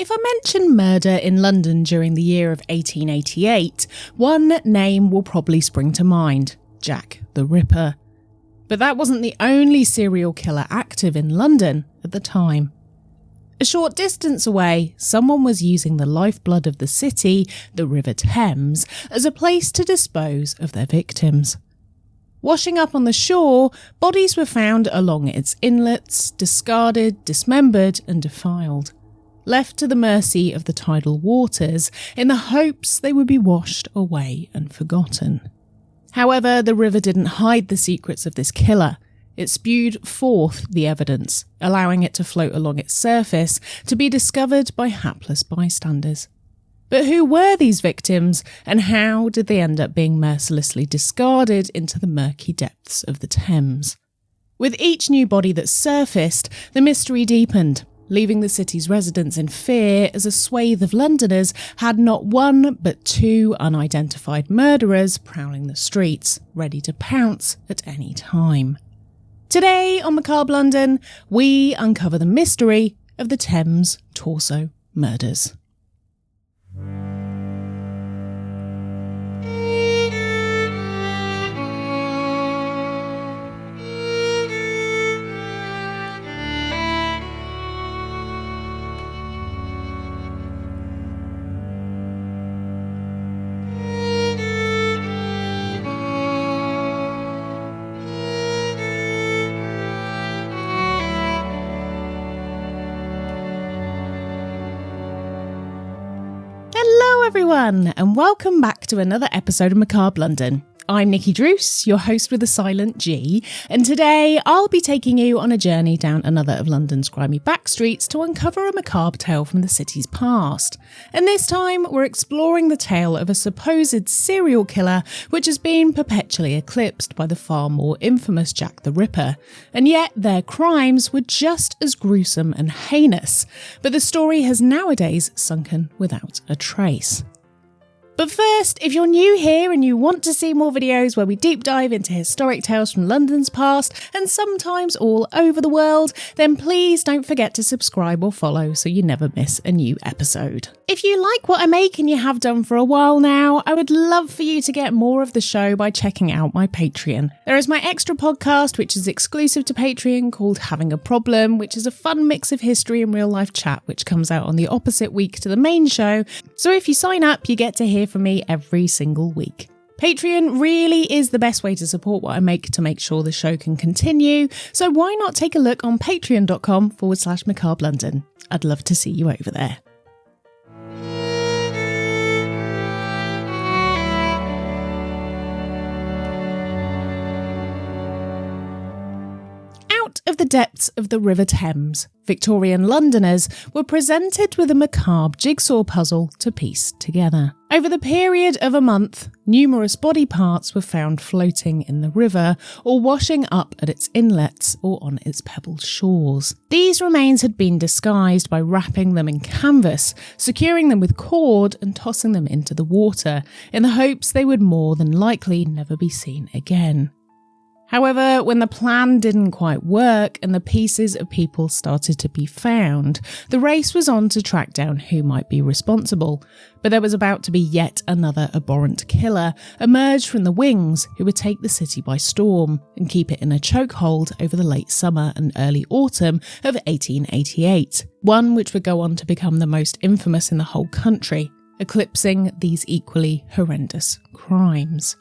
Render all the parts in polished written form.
If I mention murder in London during the year of 1888, one name will probably spring to mind: Jack the Ripper. But that wasn't the only serial killer active in London at the time. A short distance away, someone was using the lifeblood of the city, the River Thames, as a place to dispose of their victims. Washing up on the shore, bodies were found along its inlets, discarded, dismembered and defiled, left to the mercy of the tidal waters in the hopes they would be washed away and forgotten. However, the river didn't hide the secrets of this killer. It spewed forth the evidence, allowing it to float along its surface to be discovered by hapless bystanders. But who were these victims, and how did they end up being mercilessly discarded into the murky depths of the Thames? With each new body that surfaced, the mystery deepened, leaving the city's residents in fear as a swathe of Londoners had not one but two unidentified murderers prowling the streets, ready to pounce at any time. Today on Macabre London, we uncover the mystery of the Thames torso murders. Hello everyone, and welcome back to another episode of Macabre London. I'm Nikki Druce, your host with a silent G, and today I'll be taking you on a journey down another of London's grimy backstreets to uncover a macabre tale from the city's past. And this time we're exploring the tale of a supposed serial killer which has been perpetually eclipsed by the far more infamous Jack the Ripper, and yet their crimes were just as gruesome and heinous, but the story has nowadays sunken without a trace. But first, if you're new here and you want to see more videos where we deep dive into historic tales from London's past and sometimes all over the world, then please don't forget to subscribe or follow so you never miss a new episode. If you like what I make and you have done for a while now, I would love for you to get more of the show by checking out my Patreon. There is my extra podcast, which is exclusive to Patreon, called Having a Problem, which is a fun mix of history and real life chat, which comes out on the opposite week to the main show. So if you sign up, you get to hear from me every single week. Patreon really is the best way to support what I make to make sure the show can continue, so why not take a look on patreon.com/Macabre London. I'd love to see you over there. Out of the depths of the River Thames, Victorian Londoners were presented with a macabre jigsaw puzzle to piece together. Over the period of a month, numerous body parts were found floating in the river or washing up at its inlets or on its pebbled shores. These remains had been disguised by wrapping them in canvas, securing them with cord and tossing them into the water in the hopes they would more than likely never be seen again. However, when the plan didn't quite work and the pieces of people started to be found, the race was on to track down who might be responsible. But there was about to be yet another abhorrent killer emerge from the wings who would take the city by storm and keep it in a chokehold over the late summer and early autumn of 1888, one which would go on to become the most infamous in the whole country, eclipsing these equally horrendous crimes.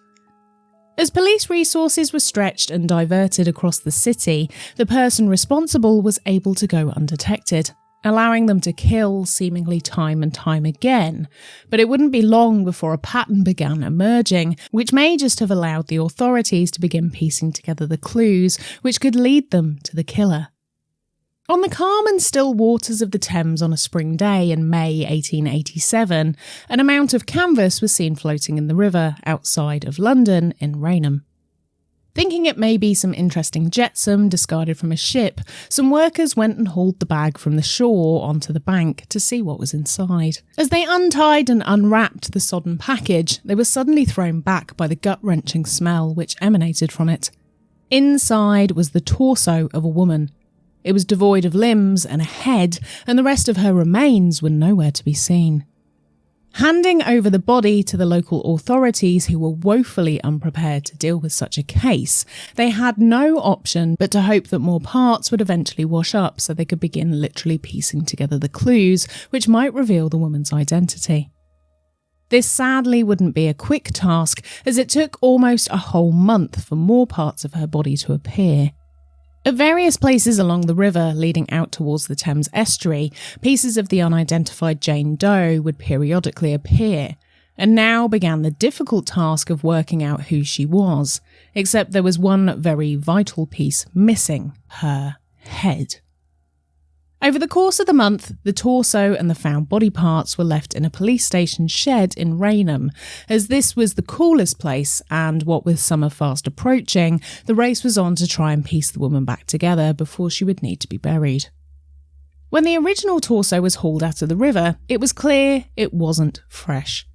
As police resources were stretched and diverted across the city, the person responsible was able to go undetected, allowing them to kill seemingly time and time again. But it wouldn't be long before a pattern began emerging, which may just have allowed the authorities to begin piecing together the clues which could lead them to the killer. On the calm and still waters of the Thames on a spring day in May 1887, an amount of canvas was seen floating in the river outside of London in Rainham. Thinking it may be some interesting jetsam discarded from a ship, some workers went and hauled the bag from the shore onto the bank to see what was inside. As they untied and unwrapped the sodden package, they were suddenly thrown back by the gut-wrenching smell which emanated from it. Inside was the torso of a woman. It was devoid of limbs and a head, and the rest of her remains were nowhere to be seen. Handing over the body to the local authorities, who were woefully unprepared to deal with such a case, they had no option but to hope that more parts would eventually wash up so they could begin literally piecing together the clues which might reveal the woman's identity. This sadly wouldn't be a quick task, as it took almost a whole month for more parts of her body to appear. At various places along the river leading out towards the Thames estuary, pieces of the unidentified Jane Doe would periodically appear, and now began the difficult task of working out who she was, except there was one very vital piece missing: her head. Over the course of the month, the torso and the found body parts were left in a police station shed in Raynham, as this was the coolest place, and what with summer fast approaching, the race was on to try and piece the woman back together before she would need to be buried. When the original torso was hauled out of the river, it was clear it wasn't fresh.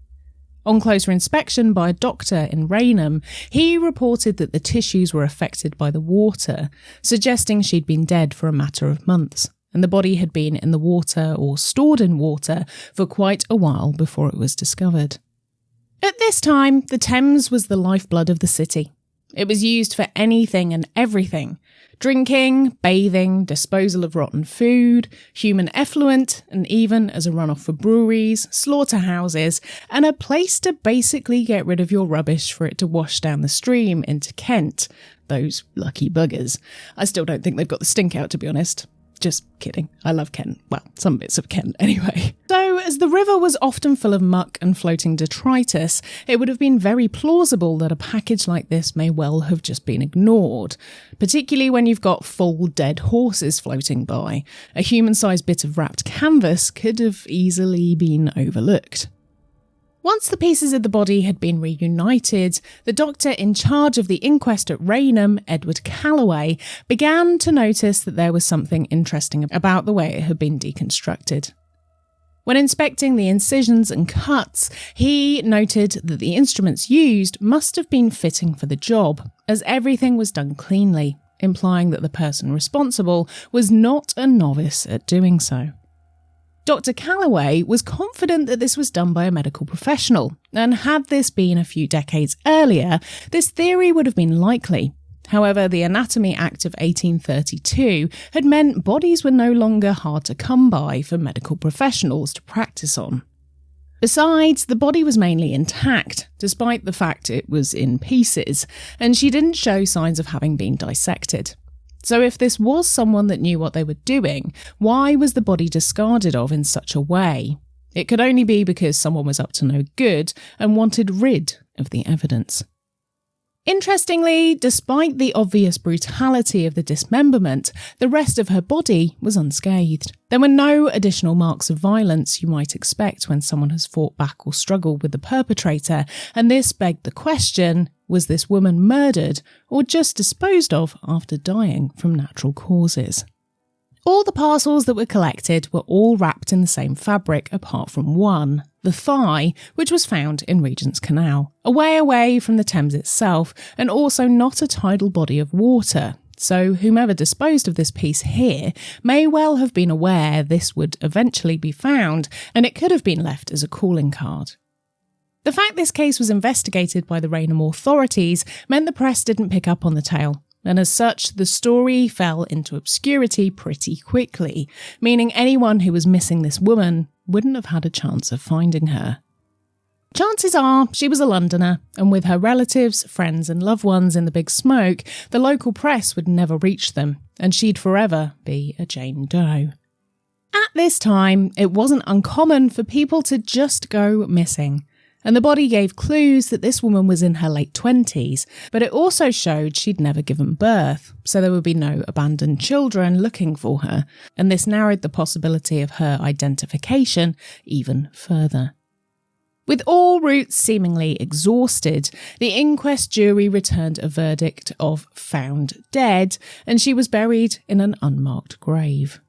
On closer inspection by a doctor in Raynham, he reported that the tissues were affected by the water, suggesting she'd been dead for a matter of months, and the body had been in the water or stored in water for quite a while before it was discovered. At this time, the Thames was the lifeblood of the city. It was used for anything and everything: drinking, bathing, disposal of rotten food, human effluent, and even as a runoff for breweries, slaughterhouses, and a place to basically get rid of your rubbish for it to wash down the stream into Kent. Those lucky buggers. I still don't think they've got the stink out, to be honest. Just kidding. I love Kent. Well, some bits of Kent anyway. So, as the river was often full of muck and floating detritus, it would have been very plausible that a package like this may well have just been ignored, particularly when you've got full dead horses floating by. A human-sized bit of wrapped canvas could have easily been overlooked. Once the pieces of the body had been reunited, the doctor in charge of the inquest at Raynham, Edward Calloway, began to notice that there was something interesting about the way it had been deconstructed. When inspecting the incisions and cuts, he noted that the instruments used must have been fitting for the job, as everything was done cleanly, implying that the person responsible was not a novice at doing so. Dr. Calloway was confident that this was done by a medical professional, and had this been a few decades earlier, this theory would have been likely. However, the Anatomy Act of 1832 had meant bodies were no longer hard to come by for medical professionals to practice on. Besides, the body was mainly intact, despite the fact it was in pieces, and she didn't show signs of having been dissected. So if this was someone that knew what they were doing, why was the body discarded of in such a way? It could only be because someone was up to no good and wanted rid of the evidence. Interestingly, despite the obvious brutality of the dismemberment, the rest of her body was unscathed. There were no additional marks of violence you might expect when someone has fought back or struggled with the perpetrator, and this begged the question: was this woman murdered or just disposed of after dying from natural causes? All the parcels that were collected were all wrapped in the same fabric apart from one, the thigh, which was found in Regent's Canal, a way away from the Thames itself and also not a tidal body of water. So whomever disposed of this piece here may well have been aware this would eventually be found, and it could have been left as a calling card. The fact this case was investigated by the Raynham authorities meant the press didn't pick up on the tale, and as such, the story fell into obscurity pretty quickly, meaning anyone who was missing this woman wouldn't have had a chance of finding her. Chances are she was a Londoner, and with her relatives, friends and loved ones in the big smoke, the local press would never reach them, and she'd forever be a Jane Doe. At this time, it wasn't uncommon for people to just go missing, and the body gave clues that this woman was in her late 20s, but it also showed she'd never given birth, so there would be no abandoned children looking for her, and this narrowed the possibility of her identification even further. With all routes seemingly exhausted, the inquest jury returned a verdict of found dead, and she was buried in an unmarked grave.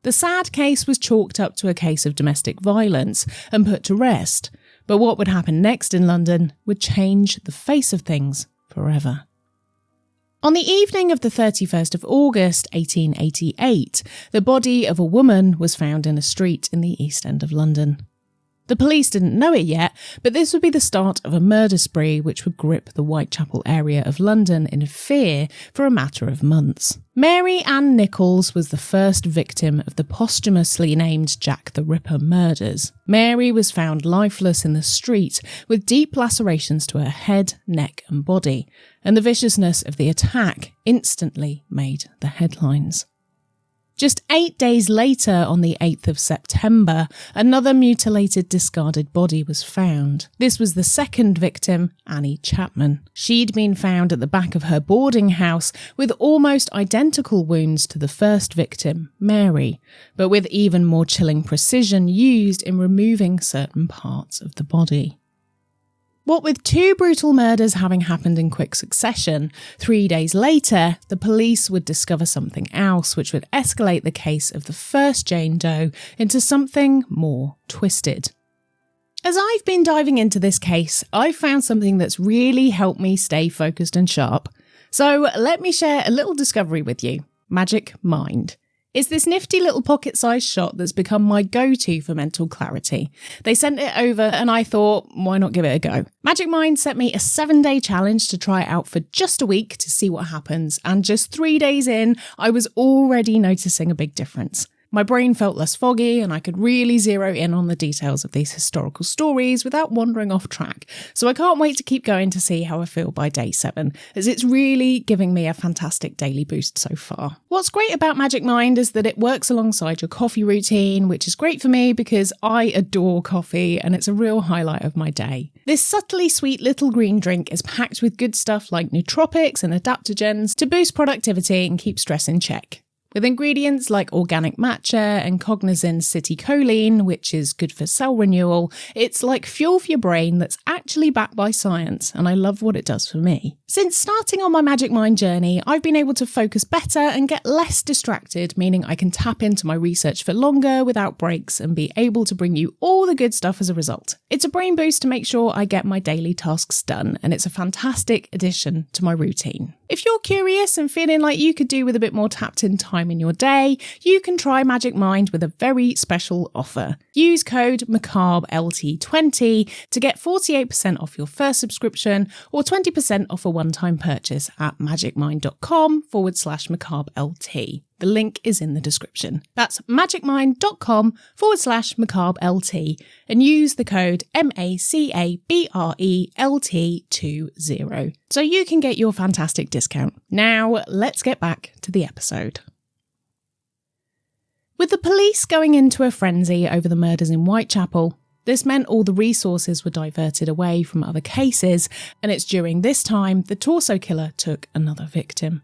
The sad case was chalked up to a case of domestic violence and put to rest, but what would happen next in London would change the face of things forever. On the evening of the 31st of August 1888, the body of a woman was found in a street in the East End of London. The police didn't know it yet, but this would be the start of a murder spree which would grip the Whitechapel area of London in fear for a matter of months. Mary Ann Nichols was the first victim of the posthumously named Jack the Ripper murders. Mary was found lifeless in the street with deep lacerations to her head, neck and body, and the viciousness of the attack instantly made the headlines. Just 8 days later, on the 8th of September, another mutilated, discarded body was found. This was the second victim, Annie Chapman. She'd been found at the back of her boarding house with almost identical wounds to the first victim, Mary, but with even more chilling precision used in removing certain parts of the body. What with two brutal murders having happened in quick succession, 3 days later, the police would discover something else which would escalate the case of the first Jane Doe into something more twisted. As I've been diving into this case, I've found something that's really helped me stay focused and sharp. So let me share a little discovery with you. Magic Mind. It's this nifty little pocket-sized shot that's become my go-to for mental clarity. They sent it over and I thought, why not give it a go? Magic Mind set me a 7-day challenge to try it out for just a week to see what happens, and just 3 days in, I was already noticing a big difference. My brain felt less foggy and I could really zero in on the details of these historical stories without wandering off track. So I can't wait to keep going to see how I feel by day 7, as it's really giving me a fantastic daily boost so far. What's great about Magic Mind is that it works alongside your coffee routine, which is great for me because I adore coffee and it's a real highlight of my day. This subtly sweet little green drink is packed with good stuff like nootropics and adaptogens to boost productivity and keep stress in check. With ingredients like organic matcha and cognizin citicoline, which is good for cell renewal, it's like fuel for your brain that's actually backed by science, and I love what it does for me. Since starting on my Magic Mind journey, I've been able to focus better and get less distracted, meaning I can tap into my research for longer without breaks and be able to bring you all the good stuff as a result. It's a brain boost to make sure I get my daily tasks done, and it's a fantastic addition to my routine. If you're curious and feeling like you could do with a bit more tapped in time in your day, you can try Magic Mind with a very special offer. Use code MacabreLT20 to get 48% off your first subscription or 20% off a one-time purchase at magicmind.com/MacabreLT. The link is in the description. That's magicmind.com/MacabreLT and use the code MACABRELT20 so you can get your fantastic discount. Now, let's get back to the episode. With the police going into a frenzy over the murders in Whitechapel, this meant all the resources were diverted away from other cases, and it's during this time the torso killer took another victim.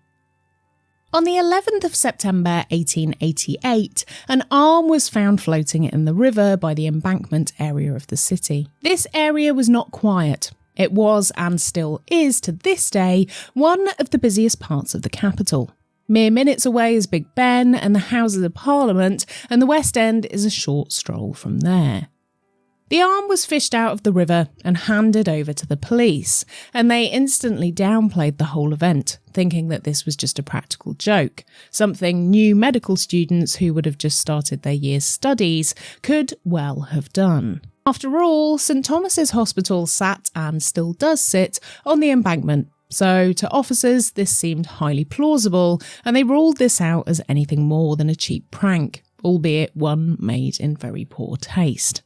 On the 11th of September 1888, an arm was found floating in the river by the embankment area of the city. This area was not quiet. It was, and still is to this day, one of the busiest parts of the capital. Mere minutes away is Big Ben and the Houses of Parliament, and the West End is a short stroll from there. The arm was fished out of the river and handed over to the police, and they instantly downplayed the whole event, thinking that this was just a practical joke, something new medical students who would have just started their year's studies could well have done. After all, St Thomas's Hospital sat, and still does sit, on the embankment, so to officers this seemed highly plausible, and they ruled this out as anything more than a cheap prank, albeit one made in very poor taste.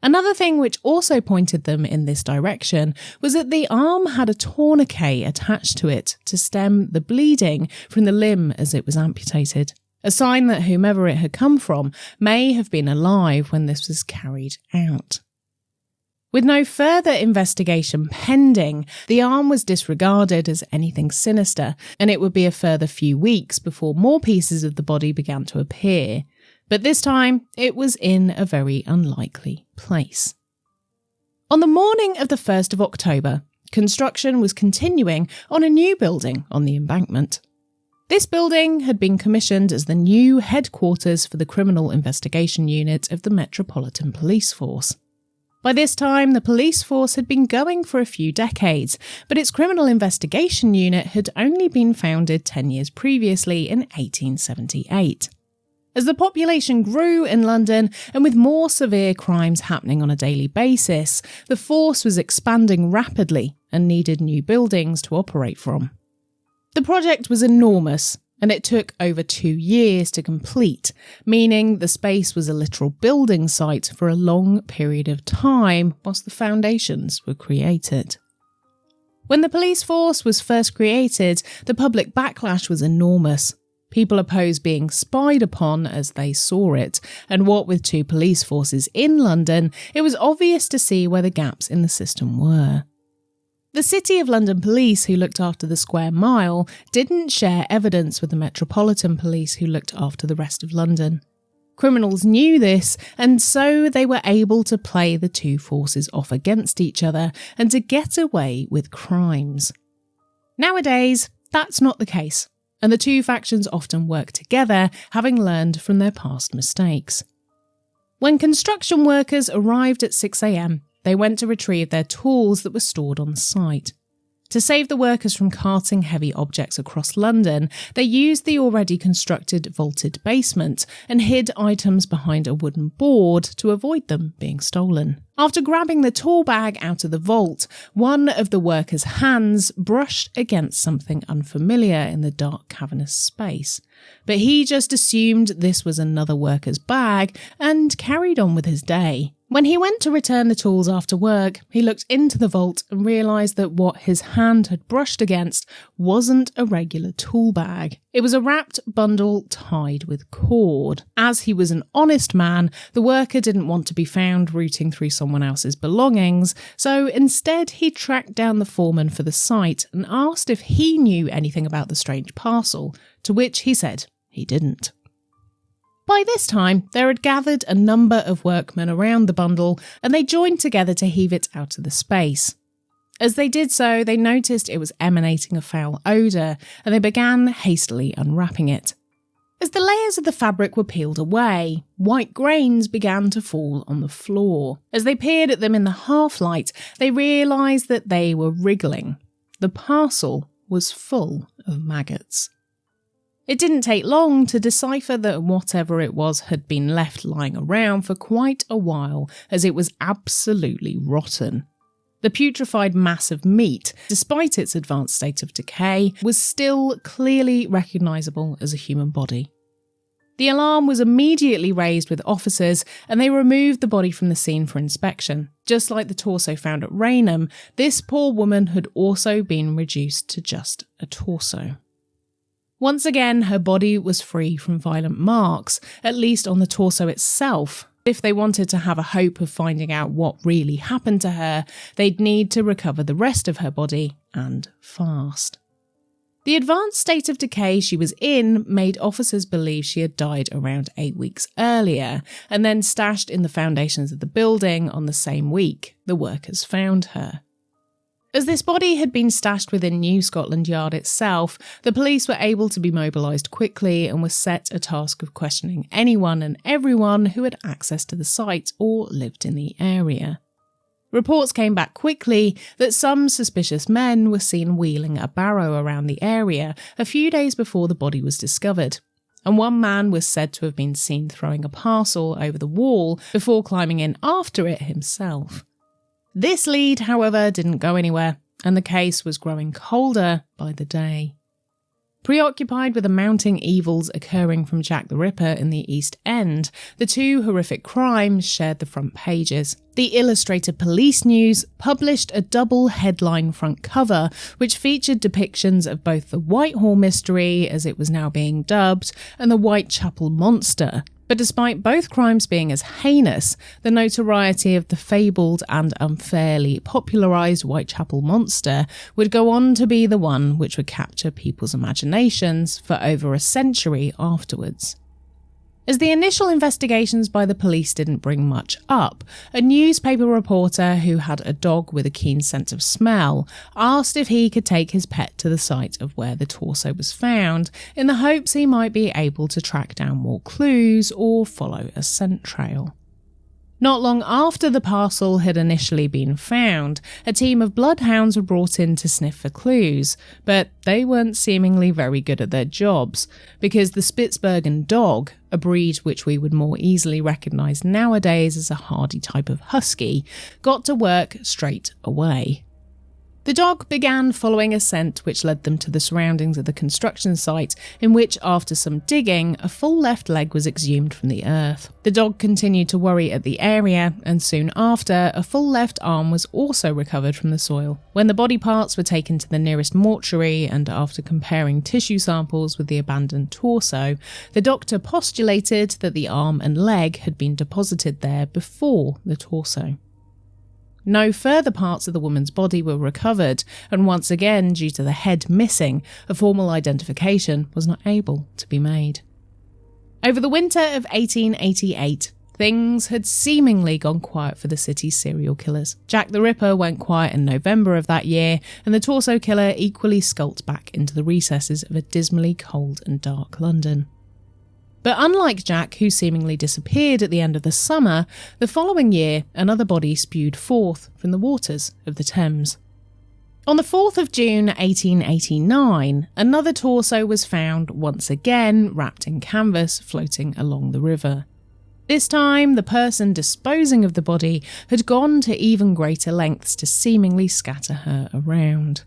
Another thing which also pointed them in this direction was that the arm had a tourniquet attached to it to stem the bleeding from the limb as it was amputated, a sign that whomever it had come from may have been alive when this was carried out. With no further investigation pending, the arm was disregarded as anything sinister, and it would be a further few weeks before more pieces of the body began to appear. But this time, it was in a very unlikely place. On the morning of the 1st of October, construction was continuing on a new building on the embankment. This building had been commissioned as the new headquarters for the Criminal Investigation Unit of the Metropolitan Police Force. By this time, the police force had been going for a few decades, but its criminal investigation unit had only been founded 10 years previously in 1878. As the population grew in London, and with more severe crimes happening on a daily basis, the force was expanding rapidly and needed new buildings to operate from. The project was enormous, and it took over 2 years to complete, meaning the space was a literal building site for a long period of time whilst the foundations were created. When the police force was first created, the public backlash was enormous. People opposed being spied upon as they saw it, and what with 2 police forces in London, it was obvious to see where the gaps in the system were. The City of London Police, who looked after the square mile, didn't share evidence with the Metropolitan Police, who looked after the rest of London. Criminals knew this, and so they were able to play the 2 forces off against each other and to get away with crimes. Nowadays, that's not the case, and the 2 factions often work together, having learned from their past mistakes. When construction workers arrived at 6 a.m, they went to retrieve their tools that were stored on the site. To save the workers from carting heavy objects across London, they used the already constructed vaulted basement and hid items behind a wooden board to avoid them being stolen. After grabbing the tool bag out of the vault, one of the workers' hands brushed against something unfamiliar in the dark cavernous space. But he just assumed this was another worker's bag and carried on with his day. When he went to return the tools after work, he looked into the vault and realised that what his hand had brushed against wasn't a regular tool bag. It was a wrapped bundle tied with cord. As he was an honest man, the worker didn't want to be found rooting through someone else's belongings, so instead he tracked down the foreman for the site and asked if he knew anything about the strange parcel, to which he said he didn't. By this time, there had gathered a number of workmen around the bundle, and they joined together to heave it out of the space. As they did so, they noticed it was emanating a foul odour, and they began hastily unwrapping it. As the layers of the fabric were peeled away, white grains began to fall on the floor. As they peered at them in the half-light, they realised that they were wriggling. The parcel was full of maggots. It didn't take long to decipher that whatever it was had been left lying around for quite a while, as it was absolutely rotten. The putrefied mass of meat, despite its advanced state of decay, was still clearly recognisable as a human body. The alarm was immediately raised with officers, and they removed the body from the scene for inspection. Just like the torso found at Raynham, this poor woman had also been reduced to just a torso. Once again, her body was free from violent marks, at least on the torso itself. If they wanted to have a hope of finding out what really happened to her, they'd need to recover the rest of her body, and fast. The advanced state of decay she was in made officers believe she had died around 8 weeks earlier, and then stashed in the foundations of the building on the same week the workers found her. As this body had been stashed within New Scotland Yard itself, the police were able to be mobilised quickly and were set a task of questioning anyone and everyone who had access to the site or lived in the area. Reports came back quickly that some suspicious men were seen wheeling a barrow around the area a few days before the body was discovered, and one man was said to have been seen throwing a parcel over the wall before climbing in after it himself. This lead, however, didn't go anywhere, and the case was growing colder by the day. Preoccupied with the mounting evils occurring from Jack the Ripper in the East End, the 2 horrific crimes shared the front pages. The Illustrated Police News published a double headline front cover, which featured depictions of both the Whitehall Mystery, as it was now being dubbed, and the Whitechapel Monster. But despite both crimes being as heinous, the notoriety of the fabled and unfairly popularised Whitechapel Monster would go on to be the one which would capture people's imaginations for over a century afterwards. As the initial investigations by the police didn't bring much up, a newspaper reporter who had a dog with a keen sense of smell asked if he could take his pet to the site of where the torso was found, in the hopes he might be able to track down more clues or follow a scent trail. Not long after the parcel had initially been found, a team of bloodhounds were brought in to sniff for clues, but they weren't seemingly very good at their jobs, because the Spitzbergen dog, a breed which we would more easily recognise nowadays as a hardy type of husky, got to work straight away. The dog began following a scent which led them to the surroundings of the construction site, in which, after some digging, a full left leg was exhumed from the earth. The dog continued to worry at the area, and soon after, a full left arm was also recovered from the soil. When the body parts were taken to the nearest mortuary, and after comparing tissue samples with the abandoned torso, the doctor postulated that the arm and leg had been deposited there before the torso. No further parts of the woman's body were recovered, and once again, due to the head missing, a formal identification was not able to be made. Over the winter of 1888, things had seemingly gone quiet for the city's serial killers. Jack the Ripper went quiet in November of that year, and the torso killer equally skulked back into the recesses of a dismally cold and dark London. But unlike Jack, who seemingly disappeared at the end of the summer, the following year another body spewed forth from the waters of the Thames. On the 4th of June 1889, another torso was found once again wrapped in canvas floating along the river. This time, the person disposing of the body had gone to even greater lengths to seemingly scatter her around.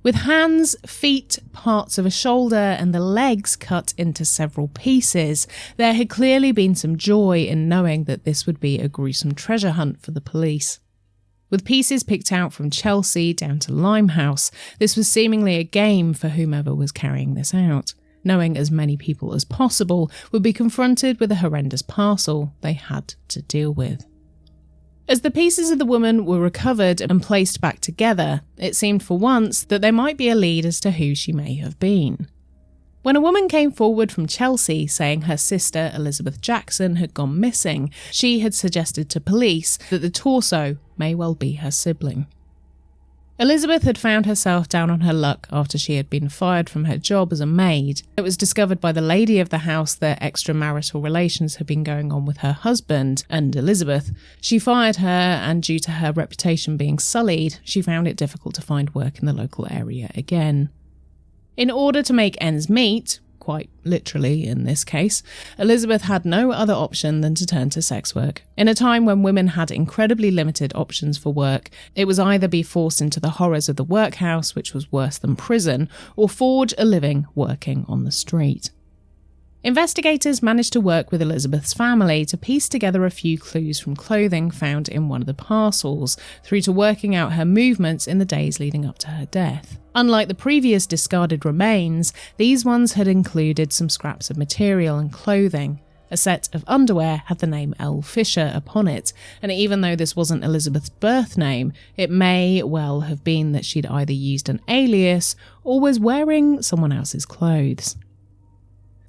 With hands, feet, parts of a shoulder and the legs cut into several pieces, there had clearly been some joy in knowing that this would be a gruesome treasure hunt for the police. With pieces picked out from Chelsea down to Limehouse, this was seemingly a game for whomever was carrying this out, knowing as many people as possible would be confronted with a horrendous parcel they had to deal with. As the pieces of the woman were recovered and placed back together, it seemed for once that there might be a lead as to who she may have been. When a woman came forward from Chelsea saying her sister Elizabeth Jackson had gone missing, she had suggested to police that the torso may well be her sibling. Elizabeth had found herself down on her luck after she had been fired from her job as a maid. It was discovered by the lady of the house that extramarital relations had been going on with her husband and Elizabeth. She fired her, and due to her reputation being sullied, she found it difficult to find work in the local area again. In order to make ends meet, quite literally in this case, Elizabeth had no other option than to turn to sex work. In a time when women had incredibly limited options for work, it was either be forced into the horrors of the workhouse, which was worse than prison, or forge a living working on the street. Investigators managed to work with Elizabeth's family to piece together a few clues from clothing found in one of the parcels, through to working out her movements in the days leading up to her death. Unlike the previous discarded remains, these ones had included some scraps of material and clothing. A set of underwear had the name L. Fisher upon it, and even though this wasn't Elizabeth's birth name, it may well have been that she'd either used an alias or was wearing someone else's clothes.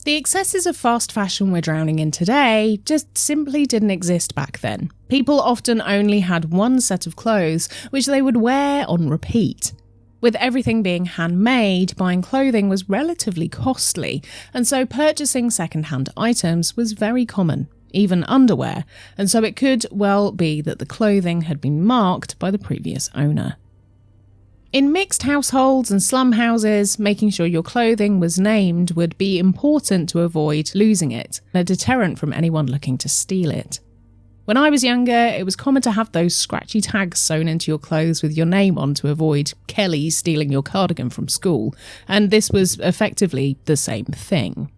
The excesses of fast fashion we're drowning in today just simply didn't exist back then. People often only had one set of clothes which they would wear on repeat. With everything being handmade, buying clothing was relatively costly, and so purchasing second-hand items was very common, even underwear, and so it could well be that the clothing had been marked by the previous owner. In mixed households and slum houses, making sure your clothing was named would be important to avoid losing it, a deterrent from anyone looking to steal it. When I was younger, it was common to have those scratchy tags sewn into your clothes with your name on to avoid Kelly stealing your cardigan from school, and this was effectively the same thing.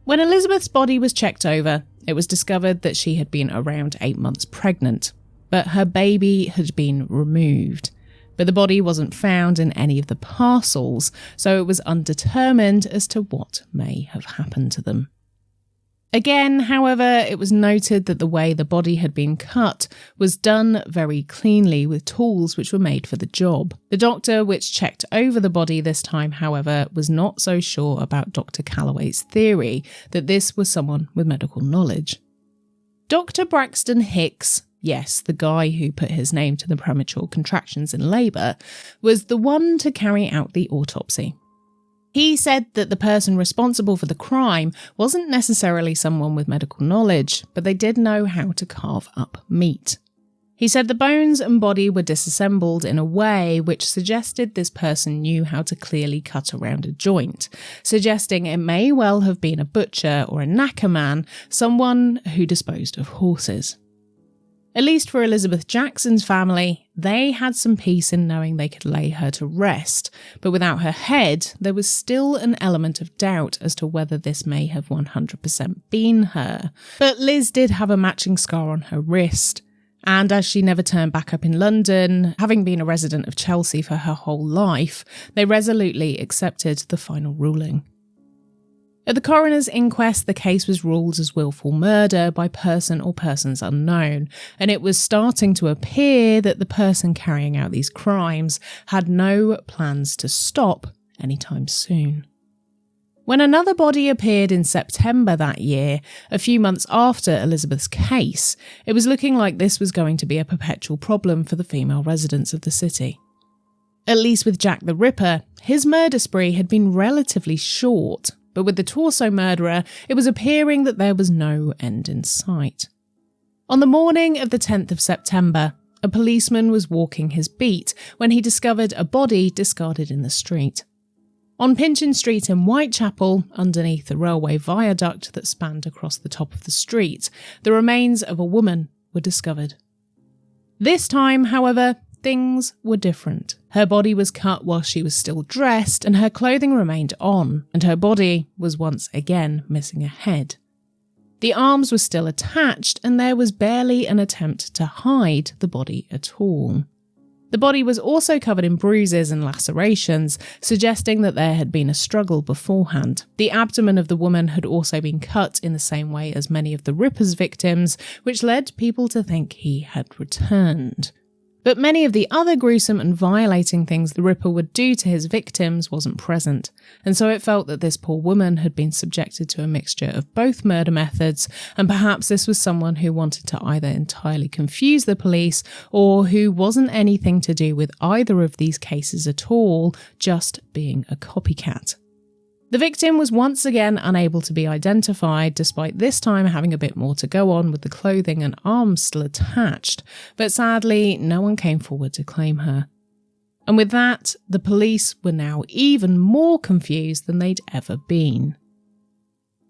When Elizabeth's body was checked over, it was discovered that she had been around 8 months pregnant, but her baby had been removed. But the body wasn't found in any of the parcels, so it was undetermined as to what may have happened to them. Again, however, it was noted that the way the body had been cut was done very cleanly with tools which were made for the job. The doctor which checked over the body this time, however, was not so sure about Dr. Calloway's theory that this was someone with medical knowledge. Dr. Braxton Hicks, yes, the guy who put his name to the premature contractions in labour, was the one to carry out the autopsy. He said that the person responsible for the crime wasn't necessarily someone with medical knowledge, but they did know how to carve up meat. He said the bones and body were disassembled in a way which suggested this person knew how to clearly cut around a joint, suggesting it may well have been a butcher or a knacker man, someone who disposed of horses. At least for Elizabeth Jackson's family, they had some peace in knowing they could lay her to rest, but without her head, there was still an element of doubt as to whether this may have 100% been her. But Liz did have a matching scar on her wrist. And as she never turned back up in London, having been a resident of Chelsea for her whole life, they resolutely accepted the final ruling. At the coroner's inquest, the case was ruled as willful murder by person or persons unknown, and it was starting to appear that the person carrying out these crimes had no plans to stop anytime soon. When another body appeared in September that year, a few months after Elizabeth's case, it was looking like this was going to be a perpetual problem for the female residents of the city. At least with Jack the Ripper, his murder spree had been relatively short, but with the torso murderer, it was appearing that there was no end in sight. On the morning of the 10th of September, a policeman was walking his beat when he discovered a body discarded in the street. On Pinchin Street in Whitechapel, underneath the railway viaduct that spanned across the top of the street, the remains of a woman were discovered. This time, however, things were different. Her body was cut while she was still dressed, and her clothing remained on, and her body was once again missing a head. The arms were still attached, and there was barely an attempt to hide the body at all. The body was also covered in bruises and lacerations, suggesting that there had been a struggle beforehand. The abdomen of the woman had also been cut in the same way as many of the Ripper's victims, which led people to think he had returned. But many of the other gruesome and violating things the Ripper would do to his victims wasn't present, and so it felt that this poor woman had been subjected to a mixture of both murder methods, and perhaps this was someone who wanted to either entirely confuse the police or who wasn't anything to do with either of these cases at all, just being a copycat. The victim was once again unable to be identified, despite this time having a bit more to go on with the clothing and arms still attached, but sadly no one came forward to claim her. And with that, the police were now even more confused than they'd ever been.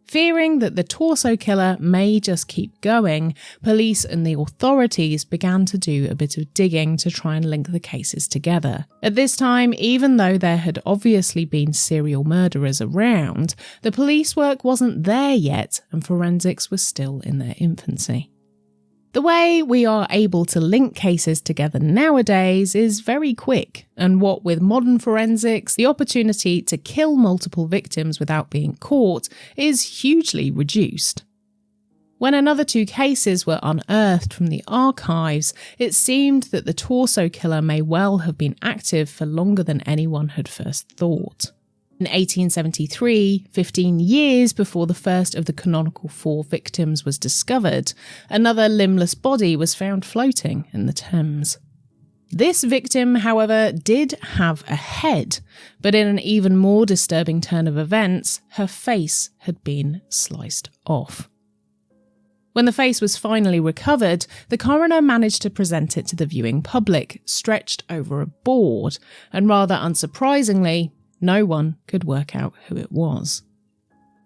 Fearing that the torso killer may just keep going, police and the authorities began to do a bit of digging to try and link the cases together. At this time, even though there had obviously been serial murderers around, the police work wasn't there yet and forensics was still in their infancy. The way we are able to link cases together nowadays is very quick, and what with modern forensics, the opportunity to kill multiple victims without being caught is hugely reduced. When another 2 cases were unearthed from the archives, it seemed that the torso killer may well have been active for longer than anyone had first thought. In 1873, 15 years before the first of the canonical 4 victims was discovered, another limbless body was found floating in the Thames. This victim, however, did have a head, but in an even more disturbing turn of events, her face had been sliced off. When the face was finally recovered, the coroner managed to present it to the viewing public, stretched over a board, and rather unsurprisingly, no one could work out who it was.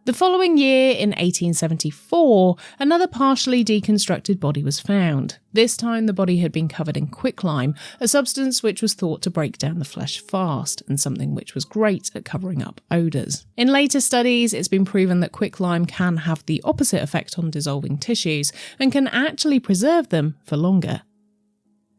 The following year, in 1874, another partially deconstructed body was found. This time the body had been covered in quicklime, a substance which was thought to break down the flesh fast, and something which was great at covering up odours. In later studies, it's been proven that quicklime can have the opposite effect on dissolving tissues, and can actually preserve them for longer.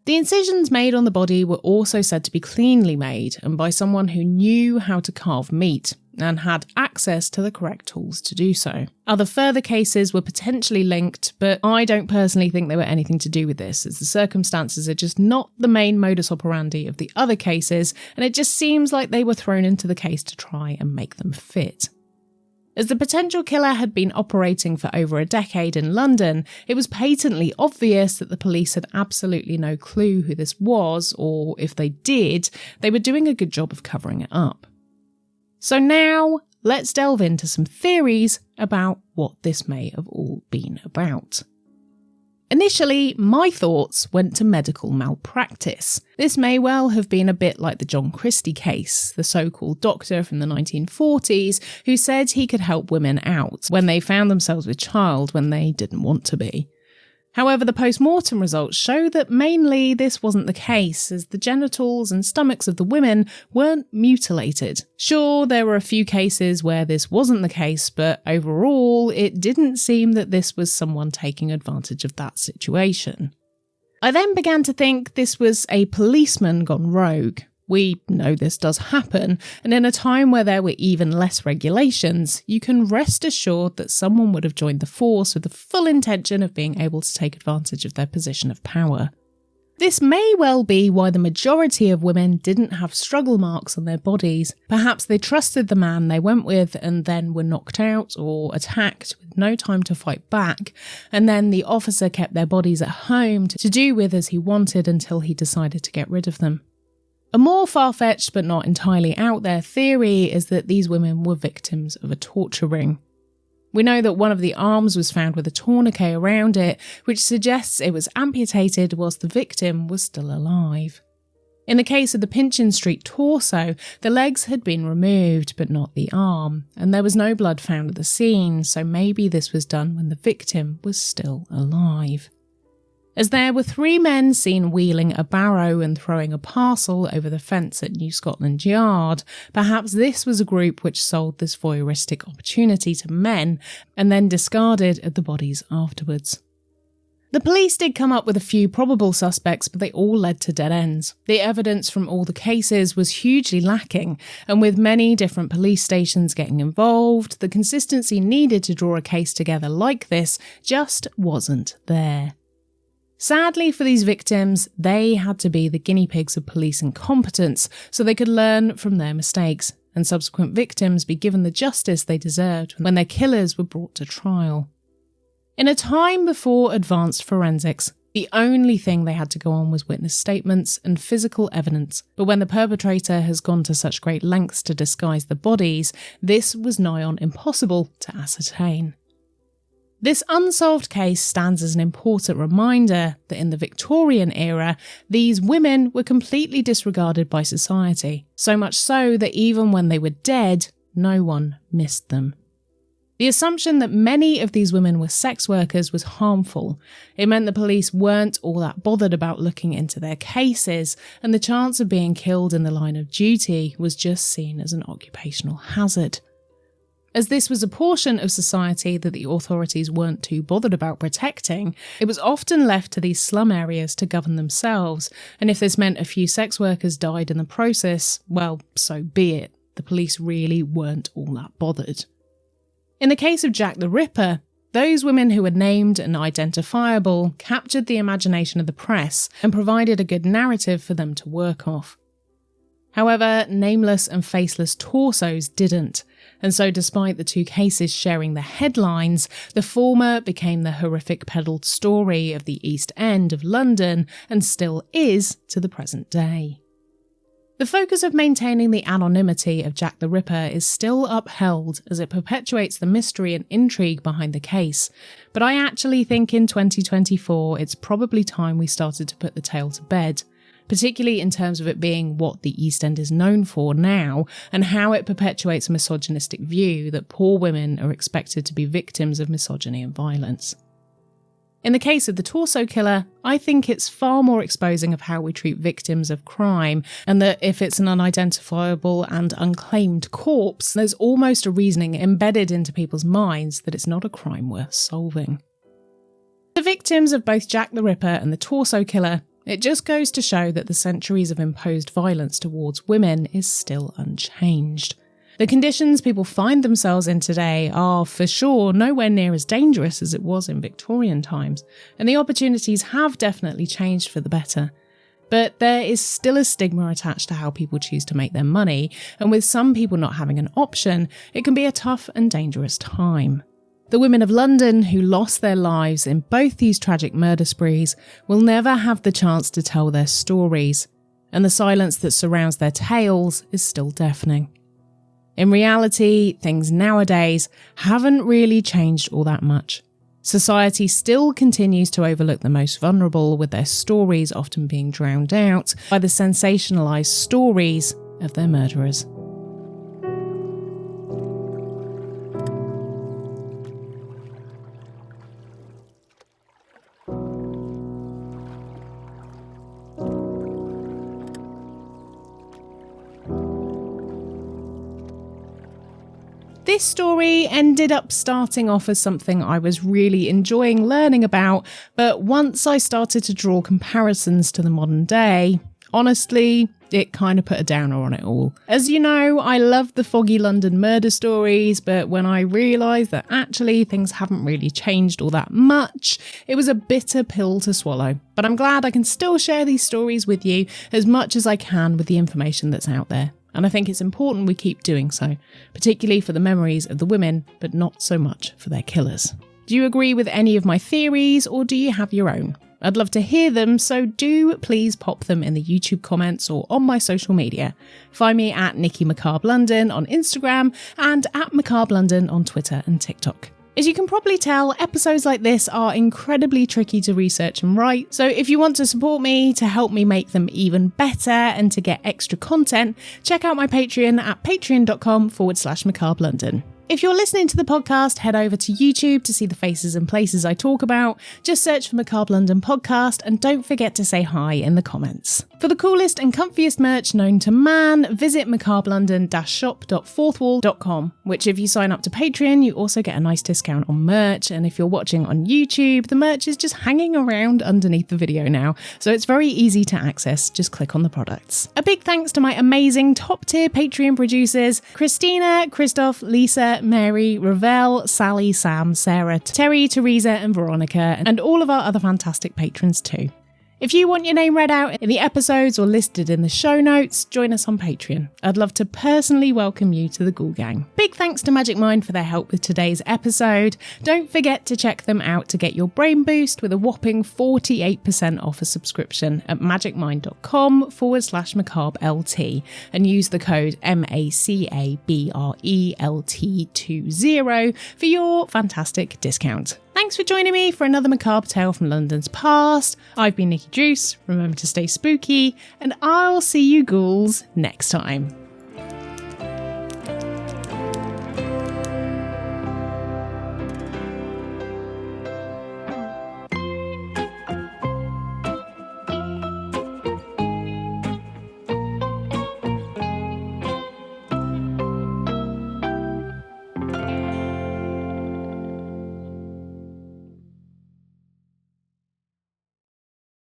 The incisions made on the body were also said to be cleanly made and by someone who knew how to carve meat and had access to the correct tools to do so. Other further cases were potentially linked, but I don't personally think they were anything to do with this, as the circumstances are just not the main modus operandi of the other cases, and it just seems like they were thrown into the case to try and make them fit. As the potential killer had been operating for over a decade in London, it was patently obvious that the police had absolutely no clue who this was, or if they did, they were doing a good job of covering it up. So now, let's delve into some theories about what this may have all been about. Initially, my thoughts went to medical malpractice. This may well have been a bit like the John Christie case, the so-called doctor from the 1940s who said he could help women out when they found themselves with child when they didn't want to be. However, the post-mortem results show that mainly this wasn't the case, as the genitals and stomachs of the women weren't mutilated. Sure, there were a few cases where this wasn't the case, but overall, it didn't seem that this was someone taking advantage of that situation. I then began to think this was a policeman gone rogue. We know this does happen, and in a time where there were even less regulations, you can rest assured that someone would have joined the force with the full intention of being able to take advantage of their position of power. This may well be why the majority of women didn't have struggle marks on their bodies. Perhaps they trusted the man they went with and then were knocked out or attacked with no time to fight back, and then the officer kept their bodies at home to do with as he wanted until he decided to get rid of them. A more far-fetched but not entirely out there theory is that these women were victims of a torture ring. We know that one of the arms was found with a tourniquet around it, which suggests it was amputated whilst the victim was still alive. In the case of the Pinchin Street torso, the legs had been removed but not the arm, and there was no blood found at the scene, so maybe this was done when the victim was still alive. As there were 3 men seen wheeling a barrow and throwing a parcel over the fence at New Scotland Yard, perhaps this was a group which sold this voyeuristic opportunity to men and then discarded the bodies afterwards. The police did come up with a few probable suspects, but they all led to dead ends. The evidence from all the cases was hugely lacking, and with many different police stations getting involved, the consistency needed to draw a case together like this just wasn't there. Sadly for these victims, they had to be the guinea pigs of police incompetence so they could learn from their mistakes, and subsequent victims be given the justice they deserved when their killers were brought to trial. In a time before advanced forensics, the only thing they had to go on was witness statements and physical evidence, but when the perpetrator has gone to such great lengths to disguise the bodies, this was nigh on impossible to ascertain. This unsolved case stands as an important reminder that in the Victorian era, these women were completely disregarded by society, so much so that even when they were dead, no one missed them. The assumption that many of these women were sex workers was harmful. It meant the police weren't all that bothered about looking into their cases, and the chance of being killed in the line of duty was just seen as an occupational hazard. As this was a portion of society that the authorities weren't too bothered about protecting, it was often left to these slum areas to govern themselves, and if this meant a few sex workers died in the process, well, so be it. The police really weren't all that bothered. In the case of Jack the Ripper, those women who were named and identifiable captured the imagination of the press and provided a good narrative for them to work off. However, nameless and faceless torsos didn't, and so despite the 2 cases sharing the headlines, the former became the horrific peddled story of the East End of London and still is to the present day. The focus of maintaining the anonymity of Jack the Ripper is still upheld as it perpetuates the mystery and intrigue behind the case, but I actually think in 2024 it's probably time we started to put the tale to bed, particularly in terms of it being what the East End is known for now and how it perpetuates a misogynistic view that poor women are expected to be victims of misogyny and violence. In the case of the torso killer, I think it's far more exposing of how we treat victims of crime, and that if it's an unidentifiable and unclaimed corpse, there's almost a reasoning embedded into people's minds that it's not a crime worth solving. The victims of both Jack the Ripper and the torso killer, it just goes to show that the centuries of imposed violence towards women is still unchanged. The conditions people find themselves in today are, for sure, nowhere near as dangerous as it was in Victorian times, and the opportunities have definitely changed for the better. But there is still a stigma attached to how people choose to make their money, and with some people not having an option, it can be a tough and dangerous time. The women of London who lost their lives in both these tragic murder sprees will never have the chance to tell their stories, and the silence that surrounds their tales is still deafening. In reality, things nowadays haven't really changed all that much. Society still continues to overlook the most vulnerable, with their stories often being drowned out by the sensationalised stories of their murderers. This story ended up starting off as something I was really enjoying learning about, but once I started to draw comparisons to the modern day, honestly, it kind of put a downer on it all. As you know, I love the foggy London murder stories, but when I realised that actually things haven't really changed all that much, it was a bitter pill to swallow. But I'm glad I can still share these stories with you as much as I can with the information that's out there. And I think it's important we keep doing so, particularly for the memories of the women, but not so much for their killers. Do you agree with any of my theories, or do you have your own? I'd love to hear them, so do please pop them in the YouTube comments or on my social media. Find me at Nikki Macabre London on Instagram and at Macabre London on Twitter and TikTok. As you can probably tell, episodes like this are incredibly tricky to research and write, so if you want to support me to help me make them even better and to get extra content, check out my Patreon at patreon.com/Macabre London. If you're listening to the podcast, head over to YouTube to see the faces and places I talk about. Just search for Macabre London Podcast and don't forget to say hi in the comments. For the coolest and comfiest merch known to man, visit macabrelondon-shop.fourthwall.com, which if you sign up to Patreon, you also get a nice discount on merch. And if you're watching on YouTube, the merch is just hanging around underneath the video now, so it's very easy to access. Just click on the products. A big thanks to my amazing top-tier Patreon producers, Christina, Christoph, Lisa, Mary, Ravel, Sally, Sam, Sarah, Terry, Teresa and Veronica, and all of our other fantastic patrons too. If you want your name read out in the episodes or listed in the show notes, join us on Patreon. I'd love to personally welcome you to the Ghoul Gang. Big thanks to Magic Mind for their help with today's episode. Don't forget to check them out to get your brain boost with a whopping 48% off a subscription at magicmind.com/macabrelt and use the code MACABRELT20 for your fantastic discount. Thanks for joining me for another macabre tale from London's past. I've been Nikki Juice. Remember to stay spooky, and I'll see you ghouls next time.